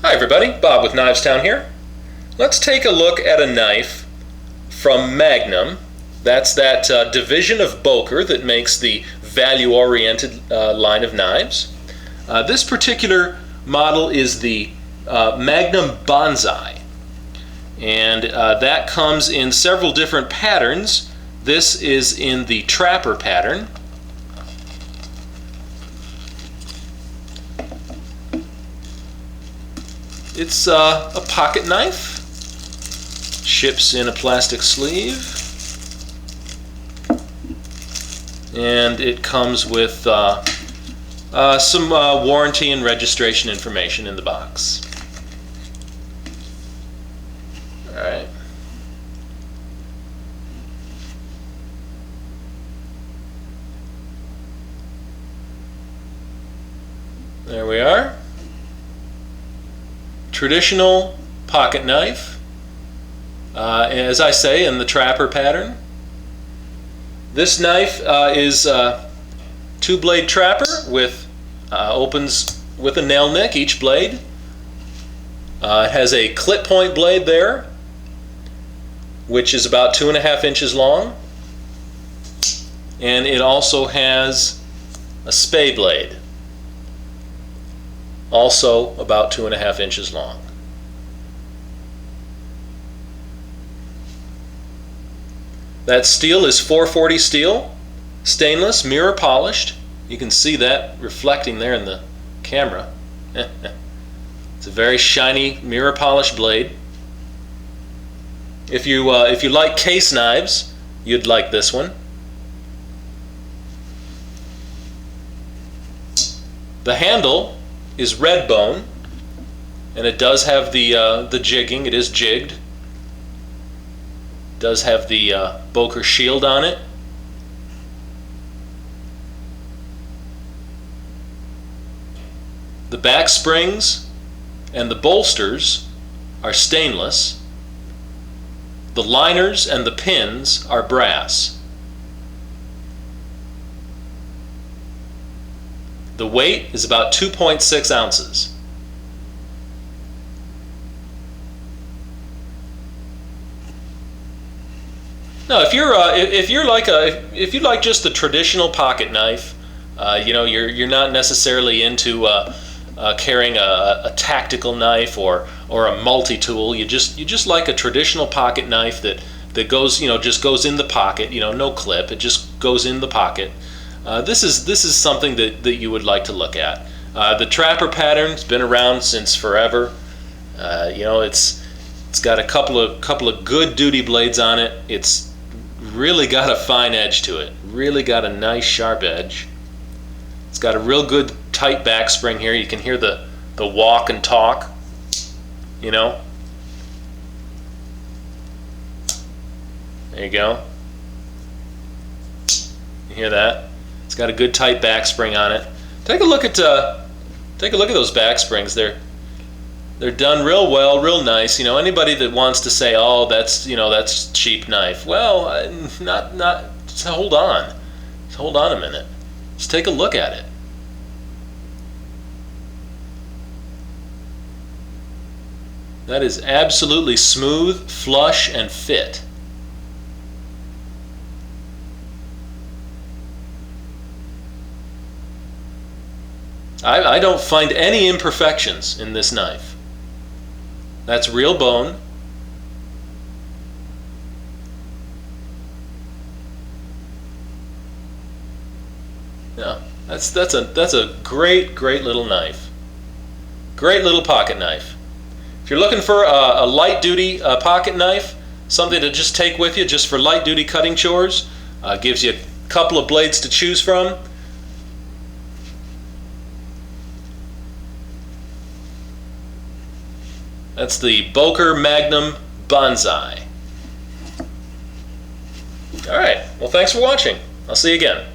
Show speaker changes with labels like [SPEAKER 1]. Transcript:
[SPEAKER 1] Hi everybody, Bob with Knivestown here. Let's take a look at a knife from Magnum. That's that division of Boker that makes the value-oriented line of knives. This particular model is the Magnum Bonsai, and that comes in several different patterns. This is in the Trapper pattern. It's a pocket knife, ships in a plastic sleeve, and it comes with some warranty and registration information in the box. Alright. There we are. Traditional pocket knife, as I say, in the Trapper pattern. This knife is two-blade Trapper with opens with a nail nick each blade. It has a clip point blade there, which is about 2.5 inches long, and it also has a spay blade, also about 2.5 inches long. That steel is 440 steel, stainless, mirror polished. You can see that reflecting there in the camera. It's a very shiny mirror polished blade. If you like case knives, you'd like this one. The handle is red bone, and it does have the jigging. It is jigged. It does have the Boker shield on it. The back springs and the bolsters are stainless. The liners and the pins are brass. The weight is about 2.6 ounces. Now, if you like just the traditional pocket knife, you're not necessarily into carrying a tactical knife or a multi-tool. You just like a traditional pocket knife that goes just goes in the pocket. No clip. It just goes in the pocket. This is something that you would like to look at. The Trapper pattern's been around since forever. It's got a couple of good duty blades on it. It's really got a fine edge to it. Really got a nice sharp edge. It's got a real good tight back spring here. You can hear the walk and talk. There you go. You hear that? It's got a good tight back spring on it. Take a look at those back springs. They're done real well, real nice. Anybody that wants to say, "Oh, that's cheap knife." Well, not. Just hold on. Just hold on a minute. Just take a look at it. That is absolutely smooth, flush, and fit. I don't find any imperfections in this knife. That's real bone. Yeah, that's a great little knife. Great little pocket knife. If you're looking for a light duty pocket knife, something to just take with you just for light duty cutting chores, gives you a couple of blades to choose from. That's the Boker Magnum Bonsai. Alright, well, thanks for watching. I'll see you again.